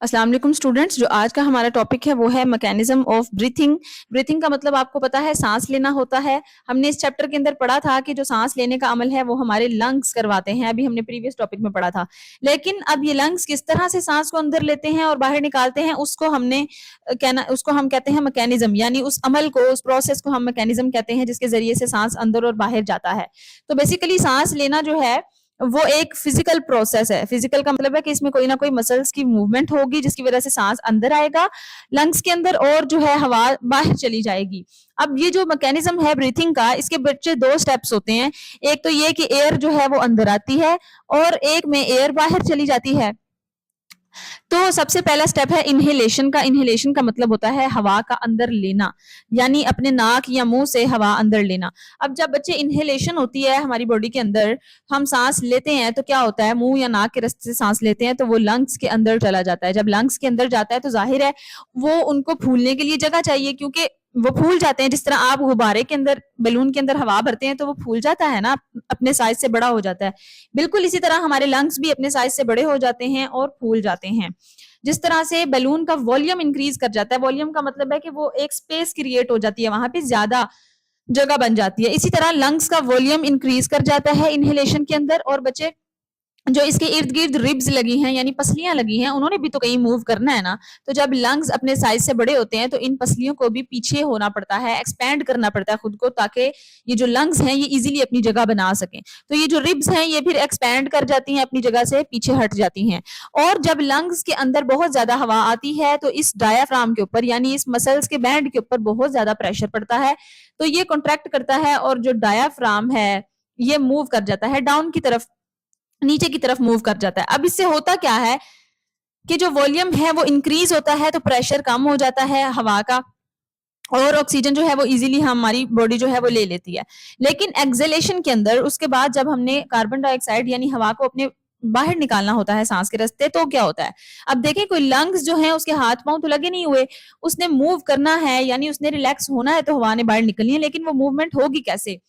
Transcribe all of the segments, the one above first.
अस्सलाम वालेकुम स्टूडेंट्स। जो आज का हमारा टॉपिक है वो है मैकेनिज्म ऑफ ब्रीथिंग। ब्रीथिंग का मतलब आपको पता है सांस लेना होता है। हमने इस चैप्टर के अंदर पढ़ा था कि जो सांस लेने का अमल है वो हमारे लंग्स करवाते हैं, अभी हमने प्रीवियस टॉपिक में पढ़ा था। लेकिन अब ये लंग्स किस तरह से सांस को अंदर लेते हैं और बाहर निकालते हैं उसको उसको हम कहते हैं मैकेनिज्म, यानी उस अमल को, उस प्रोसेस को हम मैकेनिज्म कहते हैं जिसके जरिए से सांस अंदर और बाहर जाता है। तो बेसिकली सांस लेना जो है वो एक फिजिकल प्रोसेस है। फिजिकल का मतलब है कि इसमें कोई ना कोई मसल्स की मूवमेंट होगी जिसकी वजह से सांस अंदर आएगा लंग्स के अंदर और जो है हवा बाहर चली जाएगी। अब ये जो मैकेनिज्म है ब्रीथिंग का, इसके बच्चे दो स्टेप्स होते हैं। एक तो ये कि एयर जो है वो अंदर आती है और एक में एयर बाहर चली जाती है। तो सबसे पहला स्टेप है इनहेलेशन का। इनहेलेशन का मतलब होता है हवा का अंदर लेना, यानी अपने नाक या मुंह से हवा अंदर लेना। अब जब बच्चे इनहेलेशन होती है हमारी बॉडी के अंदर, हम सांस लेते हैं तो क्या होता है, मुंह या नाक के रास्ते से सांस लेते हैं तो वो लंग्स के अंदर चला जाता है। जब लंग्स के अंदर जाता है तो जाहिर है वो उनको फूलने के लिए जगह चाहिए, क्योंकि वो फूल जाते हैं। जिस तरह आप गुब्बारे के अंदर, बैलून के अंदर हवा भरते हैं तो वो फूल जाता है ना, अपने साइज से बड़ा हो जाता है। बिल्कुल इसी तरह हमारे लंग्स भी अपने साइज से बड़े हो जाते हैं और फूल जाते हैं। जिस तरह से बैलून का वॉल्यूम इंक्रीज कर जाता है, वॉल्यूम का मतलब है कि वो एक स्पेस क्रिएट हो जाती है, वहां पे ज्यादा जगह बन जाती है। इसी तरह लंग्स का वॉल्यूम इंक्रीज कर जाता है इनहेलेशन के अंदर। और बच्चे जो इसके इर्द गिर्द रिब्स लगी हैं यानी पसलियां लगी हैं, उन्होंने भी तो कहीं मूव करना है ना। तो जब लंग्स अपने साइज से बड़े होते हैं तो इन पसलियों को भी पीछे होना पड़ता है, एक्सपैंड करना पड़ता है खुद को, ताकि ये जो लंग्स हैं ये इजीली अपनी जगह बना सकें। तो ये जो रिब्स हैं ये फिर एक्सपैंड कर जाती हैं, अपनी जगह से पीछे हट जाती हैं। और जब लंग्स के अंदर बहुत ज्यादा हवा आती है तो इस डायाफ्राम के ऊपर, यानी इस मसल्स के बैंड के ऊपर बहुत ज्यादा प्रेशर पड़ता है, तो ये कॉन्ट्रैक्ट करता है और जो डायाफ्राम है ये मूव कर जाता है डाउन की तरफ, नीचे की तरफ मूव कर जाता है। अब इससे होता क्या है कि जो वॉल्यूम है वो इंक्रीज होता है तो प्रेशर कम हो जाता है हवा का, और ऑक्सीजन जो है वो इजीली हमारी बॉडी जो है वो ले लेती है। लेकिन एक्सेलेशन के अंदर, उसके बाद जब हमने कार्बन डाइऑक्साइड यानी हवा को अपने बाहर निकालना होता है सांस के रास्ते, तो क्या होता है, अब देखें कोई लंग्स जो है उसके हाथ पांव तो लगे नहीं हुए, उसने मूव करना है यानी उसने रिलैक्स होना है तो हवा ने बाहर निकलनी है। लेकिन वो मूवमेंट होगी कैसे,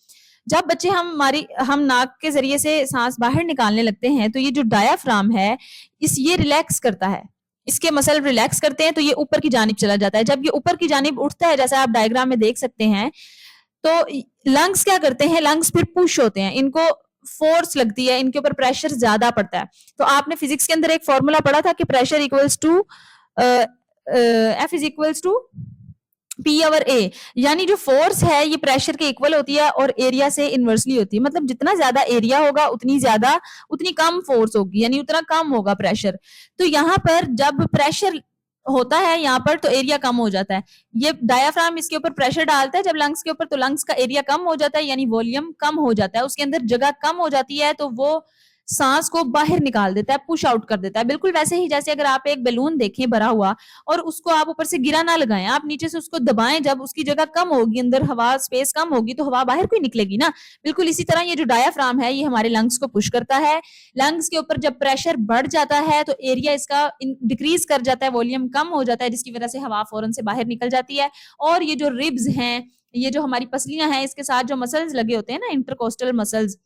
जब बच्चे हम नाक के जरिए से सांस बाहर निकालने लगते हैं तो ये जो डायाफ्राम है ये रिलैक्स करता है, इसके मसल रिलैक्स करते हैं तो ये ऊपर की जानिब चला जाता है। जब ये ऊपर की जानिब उठता है, जैसा आप डायग्राम में देख सकते हैं, तो लंग्स क्या करते हैं, लंग्स फिर पुश होते हैं, इनको फोर्स लगती है, इनके ऊपर प्रेशर ज्यादा पड़ता है। तो आपने फिजिक्स के अंदर एक फॉर्मूला पढ़ा था कि pressure equals to F is equals to P over A, यानी जो फोर्स है ये प्रेशर के इक्वल होती है और एरिया से इनवर्सली होती है। मतलब जितना ज्यादा एरिया होगा उतनी कम फोर्स होगी, यानी उतना कम होगा प्रेशर। तो यहाँ पर जब प्रेशर होता है यहाँ पर तो एरिया कम हो जाता है। ये डायाफ्राम इसके ऊपर प्रेशर डालता है जब लंग्स के ऊपर, तो लंग्स का एरिया कम हो जाता है, यानी वॉल्यूम कम हो जाता है, उसके अंदर जगह कम हो जाती है, तो वो सांस को बाहर निकाल देता है, पुश आउट कर देता है। बिल्कुल वैसे ही जैसे अगर आप एक बैलून देखें भरा हुआ और उसको आप ऊपर से गिरा ना लगाएं, आप नीचे से उसको दबाएं, जब उसकी जगह कम होगी, अंदर हवा स्पेस कम होगी, तो हवा बाहर को निकलेगी ना। बिल्कुल इसी तरह ये जो डायाफ्राम है ये हमारे लंग्स को पुश करता है। लंग्स के ऊपर जब प्रेशर बढ़ जाता है तो एरिया इसका डिक्रीज कर जाता है, वॉल्यूम कम हो जाता है, जिसकी वजह से हवा फौरन से बाहर निकल जाती है। और ये जो रिब्स हैं, ये जो हमारी पसलियां हैं, इसके साथ जो मसल्स लगे होते हैं ना, इंटरकोस्टल मसल्स,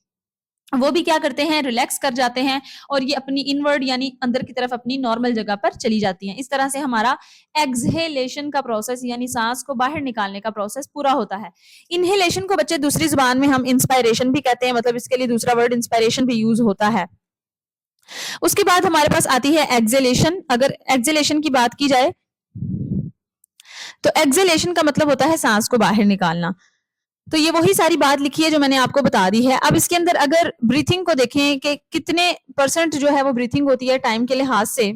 वो भी क्या करते हैं, रिलैक्स कर जाते हैं और ये अपनी इनवर्ड यानी अंदर की तरफ अपनी नॉर्मल जगह पर चली जाती हैं। इस तरह से हमारा एक्सहेलेशन का प्रोसेस यानी सांस को बाहर निकालने का प्रोसेस पूरा होता है। इनहेलेशन को बच्चे दूसरी जुबान में हम इंस्पायरेशन भी कहते हैं, मतलब इसके लिए दूसरा वर्ड इंस्पायरेशन भी यूज होता है। उसके बाद हमारे पास आती है एक्सहेलेशन। अगर एक्सहेलेशन की बात की जाए तो एक्सहेलेशन का मतलब होता है सांस को बाहर निकालना। तो ये वही सारी बात लिखी है जो मैंने आपको बता दी है। अब इसके अंदर अगर ब्रीथिंग को देखें कि कितने परसेंट जो है वो ब्रीथिंग होती है टाइम के लिहाज से,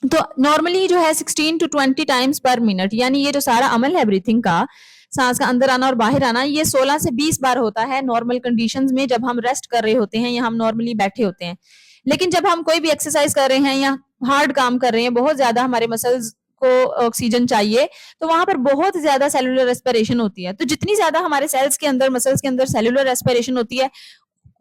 तो नॉर्मली जो है 16 to 20 टाइम्स पर मिनट, यानी ये जो सारा अमल है ब्रीथिंग का, सांस का अंदर आना और बाहर आना, ये 16 से 20 बार होता है नॉर्मल कंडीशंस में, जब हम रेस्ट कर रहे होते हैं या हम नॉर्मली बैठे होते हैं। लेकिन जब हम कोई भी एक्सरसाइज कर रहे हैं या हार्ड काम कर रहे हैं, बहुत ज्यादा हमारे मसल्स को ऑक्सीजन चाहिए, तो वहां पर बहुत ज्यादा सेलुलर रेस्पिरेशन होती है। तो जितनी ज्यादा हमारे सेल्स के अंदर, मसल्स के अंदर सेलुलर रेस्पिरेशन होती है,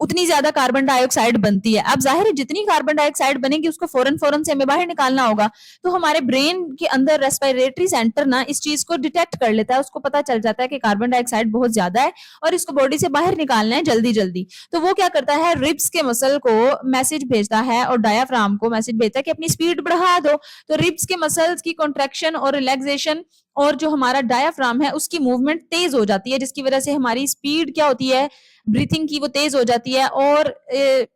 उतनी ज्यादा कार्बन डाइऑक्साइड बनती है। अब जाहिर है जितनी कार्बन डाइऑक्साइड बनेगी उसको फौरन फौरन से हमें बाहर निकालना होगा। तो हमारे ब्रेन के अंदर रेस्पिरेटरी सेंटर ना इस चीज को डिटेक्ट कर लेता है, उसको पता चल जाता है कि कार्बन डाइऑक्साइड बहुत ज्यादा है और इसको बॉडी से बाहर निकालना है जल्दी जल्दी। तो वो क्या करता है, रिब्स के मसल को मैसेज भेजता है और डायाफ्राम को मैसेज भेजता है कि अपनी स्पीड बढ़ा दो। तो रिब्स के मसल्स की कॉन्ट्रैक्शन और रिलैक्सेशन और जो हमारा डायाफ्राम है उसकी मूवमेंट तेज हो जाती है, जिसकी वजह से हमारी स्पीड क्या होती है, ब्रीथिंग की, वो तेज हो जाती है। और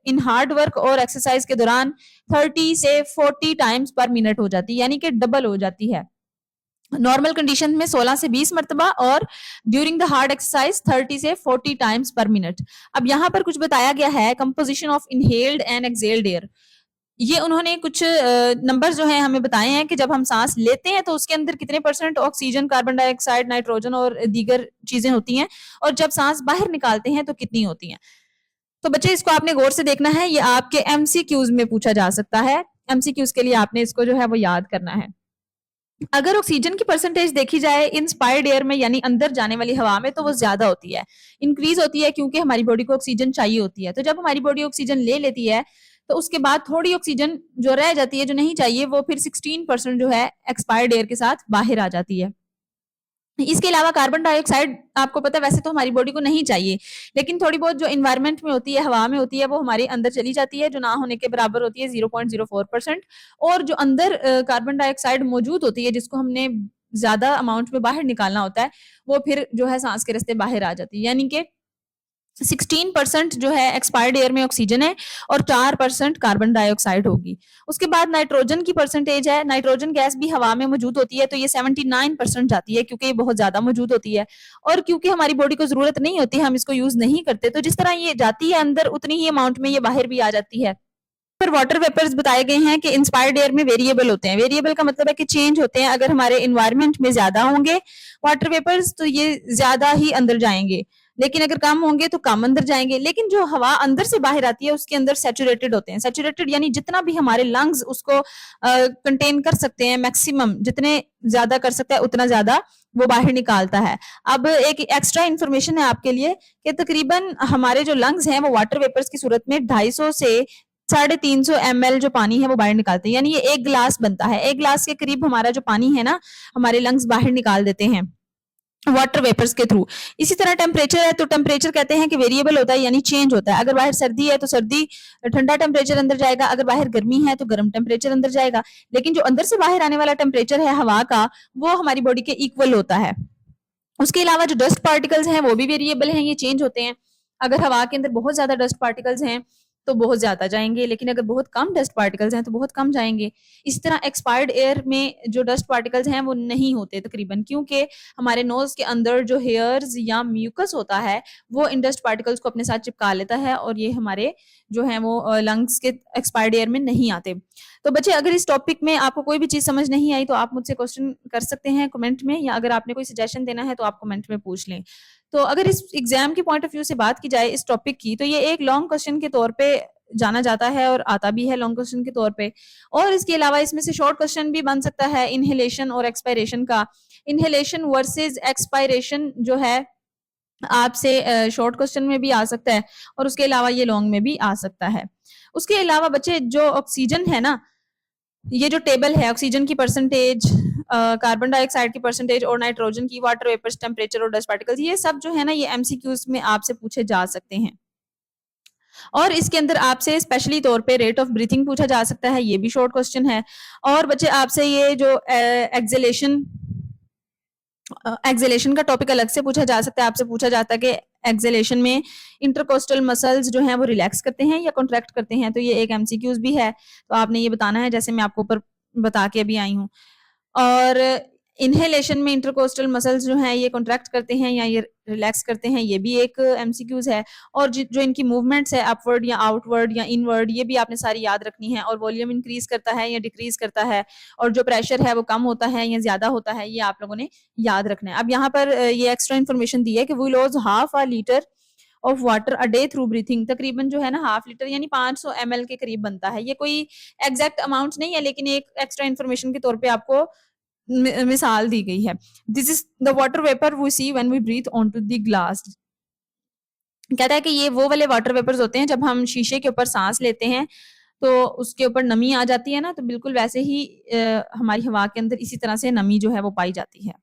इन हार्ड वर्क और एक्सरसाइज के दौरान 30 से 40 टाइम्स पर मिनट हो जाती है, यानी कि डबल हो जाती है। नॉर्मल कंडीशन में 16 से 20 मरतबा और ड्यूरिंग द हार्ड एक्सरसाइज 30 से 40 टाइम्स पर मिनट। अब यहाँ पर कुछ बताया गया है, composition of inhaled and exhaled air. ये उन्होंने कुछ नंबर जो है हमें बताए हैं कि जब हम सांस लेते हैं तो उसके अंदर कितने percent oxygen, carbon dioxide, nitrogen और दीगर चीजें होती हैं, और जब सांस बाहर निकालते हैं तो कितनी होती हैं। तो बच्चे इसको आपने गौर से देखना है, ये आपके एमसीक्यूज में पूछा जा सकता है। एमसीक्यूज के लिए आपने इसको जो है वो याद करना है। अगर ऑक्सीजन की परसेंटेज देखी जाए इंस्पायर्ड एयर में, यानी अंदर जाने वाली हवा में, तो वो ज्यादा होती है, इंक्रीज होती है, क्योंकि हमारी बॉडी को ऑक्सीजन चाहिए होती है। तो जब हमारी बॉडी ऑक्सीजन ले लेती है तो उसके बाद थोड़ी ऑक्सीजन जो रह जाती है, जो नहीं चाहिए, वो फिर 16% जो है एक्सपायर्ड एयर के साथ बाहर आ जाती है। इसके अलावा कार्बन डाइऑक्साइड आपको पता है वैसे तो हमारी बॉडी को नहीं चाहिए, लेकिन थोड़ी बहुत जो इन्वायरमेंट में होती है, हवा में होती है, वो हमारे अंदर चली जाती है, जो ना होने के बराबर होती है 0.04%। और जो अंदर कार्बन डाइऑक्साइड मौजूद होती है, जिसको हमने ज्यादा अमाउंट में बाहर निकालना होता है, वो फिर जो है सांस के रास्ते बाहर आ जाती है। यानी कि 16% जो है एक्सपायर्ड एयर में ऑक्सीजन है और 4% कार्बन डाइऑक्साइड होगी। उसके बाद नाइट्रोजन की परसेंटेज है, नाइट्रोजन गैस भी हवा में मौजूद होती है, तो ये 79% जाती है, क्योंकि ये बहुत ज्यादा मौजूद होती है और क्योंकि हमारी बॉडी को जरूरत नहीं होती, हम इसको यूज नहीं करते, तो जिस तरह ये जाती है अंदर उतनी ही अमाउंट में ये बाहर भी आ जाती है। पर वाटर वेपर्स बताए गए हैं कि इंस्पायर्ड एयर में वेरिएबल होते हैं। वेरिएबल का मतलब है कि चेंज होते हैं, अगर हमारे इन्वायरमेंट में ज्यादा होंगे वाटर वेपर्स तो ये ज्यादा ही अंदर जाएंगे, लेकिन अगर कम होंगे तो कम अंदर जाएंगे। लेकिन जो हवा अंदर से बाहर आती है उसके अंदर सैचुरेटेड होते हैं। सैचुरेटेड यानी जितना भी हमारे लंग्स उसको कंटेन कर सकते हैं, मैक्सिमम जितने ज्यादा कर सकते हैं उतना ज्यादा वो बाहर निकालता है। अब एक एक्स्ट्रा इन्फॉर्मेशन है आपके लिए कि तकरीबन हमारे जो लंग्स हैं वो वाटर वेपर्स की सूरत में 250 से 350 ml जो पानी है वो बाहर निकालते हैं, यानी ये एक गिलास बनता है, एक गिलास के करीब हमारा जो पानी है ना हमारे लंग्स बाहर निकाल देते हैं वाटर वेपर्स के थ्रू। इसी तरह टेम्परेचर है, तो टेम्परेचर कहते हैं कि वेरिएबल होता है, यानी चेंज होता है। अगर बाहर सर्दी है तो सर्दी ठंडा टेम्परेचर अंदर जाएगा, अगर बाहर गर्मी है तो गर्म टेम्परेचर अंदर जाएगा, लेकिन जो अंदर से बाहर आने वाला टेम्परेचर है हवा का वो हमारी बॉडी के इक्वल होता है। उसके अलावा जो डस्ट पार्टिकल्स हैं वो भी वेरिएबल हैं, ये चेंज होते हैं। अगर हवा के अंदर बहुत ज्यादा डस्ट पार्टिकल्स हैं तो बहुत ज्यादा जाएंगे, लेकिन अगर बहुत कम डस्ट पार्टिकल्स हैं तो बहुत कम जाएंगे। इसी तरह एक्सपायर्ड एयर में जो डस्ट पार्टिकल्स हैं वो नहीं होते तकरीबन, क्योंकि हमारे नोज के अंदर जो हेयर्स या म्यूकस होता है वो इन डस्ट पार्टिकल्स को अपने साथ चिपका लेता है और ये हमारे जो है वो लंग्स के एक्सपायर्ड एयर में नहीं आते। तो बच्चे अगर इस टॉपिक में आपको कोई भी चीज समझ नहीं आई तो आप मुझसे क्वेश्चन कर सकते हैं कमेंट में, या अगर आपने कोई सजेशन देना है तो आप कमेंट में पूछ लें। तो अगर इस एग्जाम के पॉइंट ऑफ व्यू से बात की जाए इस टॉपिक की, तो ये एक लॉन्ग क्वेश्चन के तौर पे जाना जाता है और आता भी है लॉन्ग क्वेश्चन के तौर पे। और इसके अलावा इसमें से शॉर्ट क्वेश्चन भी बन सकता है इनहेलेशन और एक्सपायरेशन का। इनहेलेशन वर्सेस एक्सपायरेशन जो है आपसे शॉर्ट क्वेश्चन में भी आ सकता है और उसके अलावा ये लॉन्ग में भी आ सकता है। उसके अलावा बच्चे जो ऑक्सीजन है ना, ये जो टेबल है ऑक्सीजन की परसेंटेज, कार्बन डाइऑक्साइड की परसेंटेज और नाइट्रोजन की, वाटर वेपर्स, टेम्परेचर और डस्ट पार्टिकल्स, ये सब जो है ना ये एमसीक्यूज में आपसे पूछे जा सकते हैं। और इसके अंदर आपसे स्पेशली तौर पे रेट ऑफ ब्रीथिंग पूछा जा सकता है, ये भी शॉर्ट क्वेश्चन है। और बच्चे आपसे ये जो एक्सेलेशन का टॉपिक अलग से पूछा जा सकता है। आपसे पूछा जाता है कि एक्सेलेशन में इंटरकोस्टल मसल्स जो हैं वो रिलैक्स करते हैं या कॉन्ट्रैक्ट करते हैं, तो ये एक एमसीक्यूज भी है, तो आपने ये बताना है जैसे मैं आपको ऊपर बता के अभी आई हूँ। और इनहेलेशन में इंटरकोस्टल मसल्स जो हैं ये कॉन्ट्रैक्ट करते हैं या ये रिलैक्स करते हैं, ये भी एक एमसीक्यूज है। और जो इनकी मूवमेंट्स है अपवर्ड या आउटवर्ड या इनवर्ड, ये भी आपने सारी याद रखनी है। और वॉल्यूम इंक्रीज करता है या डिक्रीज करता है, और जो प्रेशर है वो कम होता है या ज्यादा होता है, ये आप लोगों ने याद रखना है। अब यहाँ पर ये एक्स्ट्रा इन्फॉर्मेशन दी है कि we lose half a litre of water a day through breathing. तकरीबन जो है ना हाफ लीटर यानी 500 ml के करीब बनता है। ये कोई एग्जैक्ट अमाउंट नहीं है, लेकिन एक एक्स्ट्रा इन्फॉर्मेशन के तौर पे आपको मिसाल दी गई है। This is the water vapour we see when we breathe on to the glass. कहता है कि ये वो वाले वाटर वेपर्स होते हैं जब हम शीशे के ऊपर सांस लेते हैं तो उसके ऊपर नमी आ जाती है ना, तो बिल्कुल वैसे ही हमारी हवा के अंदर इसी तरह से नमी जो है वो पाई जाती है।